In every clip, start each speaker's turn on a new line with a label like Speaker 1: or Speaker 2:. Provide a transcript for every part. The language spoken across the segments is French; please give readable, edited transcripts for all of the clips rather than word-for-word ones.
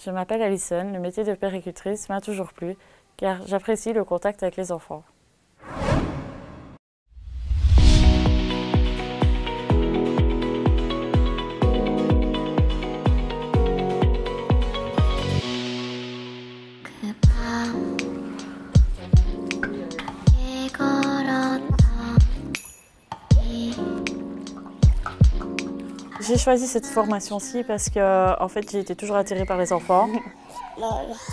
Speaker 1: Je m'appelle Alison, le métier de puéricultrice m'a toujours plu car j'apprécie le contact avec les enfants. J'ai choisi cette formation-ci parce que en fait, j'ai été toujours attirée par les enfants.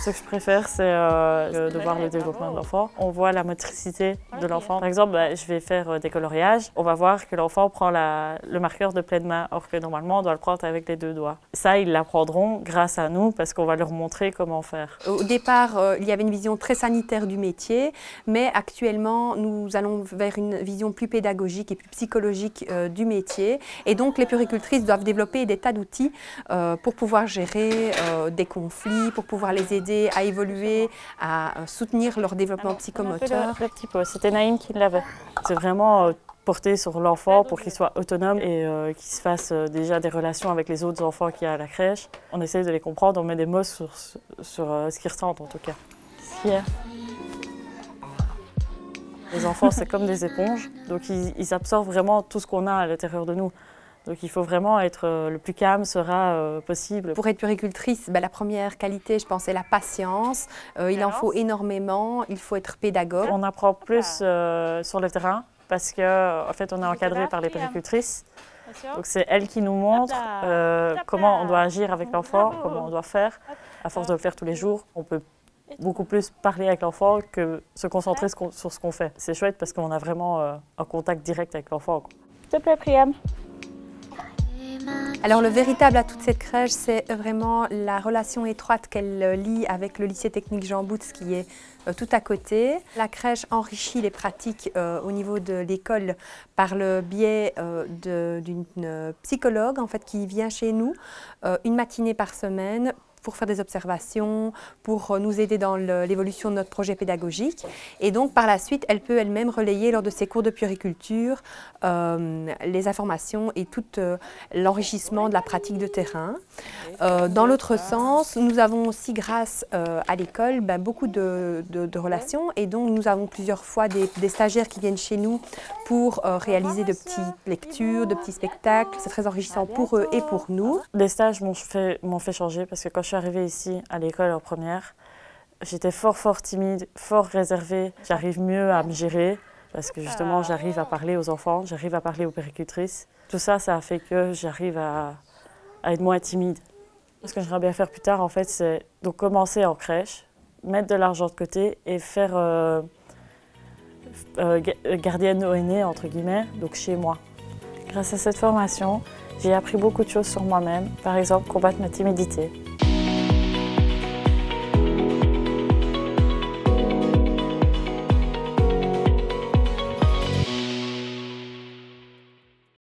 Speaker 1: Ce que je préfère, c'est de voir le développement de l'enfant. On voit la motricité de l'enfant. Par exemple, je vais faire des coloriages. On va voir que l'enfant prend le marqueur de pleine main, or que normalement, on doit le prendre avec les 2 doigts. Ça, ils l'apprendront grâce à nous parce qu'on va leur montrer comment faire.
Speaker 2: Au départ, il y avait une vision très sanitaire du métier, mais actuellement, nous allons vers une vision plus pédagogique et plus psychologique du métier. Et donc, les puéricultrices doivent développer des tas d'outils pour pouvoir gérer des conflits, pour pouvoir les aider à évoluer, à soutenir leur développement psychomoteur.
Speaker 1: Le petit pot, c'était Naïm qui l'avait. C'est vraiment porté sur l'enfant pour qu'il soit autonome et qu'il se fasse déjà des relations avec les autres enfants qu'il y a à la crèche. On essaie de les comprendre, on met des mots sur ce qu'ils ressentent en tout cas. Fier. Les enfants, c'est comme des éponges, donc ils absorbent vraiment tout ce qu'on a à l'intérieur de nous. Donc il faut vraiment être le plus calme sera possible.
Speaker 2: Pour être puéricultrice, la première qualité, je pense, c'est la patience. Il en faut énormément, il faut être pédagogue.
Speaker 1: On apprend plus sur le terrain parce qu'en fait, on est encadré par les puéricultrices. Donc c'est elles qui nous montrent comment on doit agir avec l'enfant, comment on doit faire. À force de le faire tous les jours, on peut beaucoup plus parler avec l'enfant que se concentrer sur ce qu'on fait. C'est chouette parce qu'on a vraiment un contact direct avec l'enfant. S'il te plaît, Priam.
Speaker 2: Alors le véritable atout de cette crèche, c'est vraiment la relation étroite qu'elle lie avec le lycée technique Jean Bouts qui est tout à côté. La crèche enrichit les pratiques au niveau de l'école par le biais d'une psychologue en fait, qui vient chez nous une matinée par semaine pour faire des observations, pour nous aider dans l'évolution de notre projet pédagogique. Et donc, par la suite, elle peut elle-même relayer lors de ses cours de puériculture les informations et tout l'enrichissement de la pratique de terrain. Dans l'autre sens, nous avons aussi, grâce à l'école, beaucoup de relations. Et donc, nous avons plusieurs fois des stagiaires qui viennent chez nous pour réaliser de petites lectures, de petits spectacles. C'est très enrichissant pour eux et pour nous.
Speaker 1: Les stages m'ont fait changer parce que quand je suis arrivée ici à l'école en première, j'étais fort timide, fort réservée. J'arrive mieux à me gérer parce que justement j'arrive à parler aux enfants, j'arrive à parler aux puéricultrices. Tout ça, ça a fait que j'arrive à être moins timide. Ce que j'aimerais bien faire plus tard, en fait, c'est donc commencer en crèche, mettre de l'argent de côté et faire gardienne au aîné, entre guillemets, donc chez moi. Grâce à cette formation, j'ai appris beaucoup de choses sur moi-même, par exemple combattre ma timidité.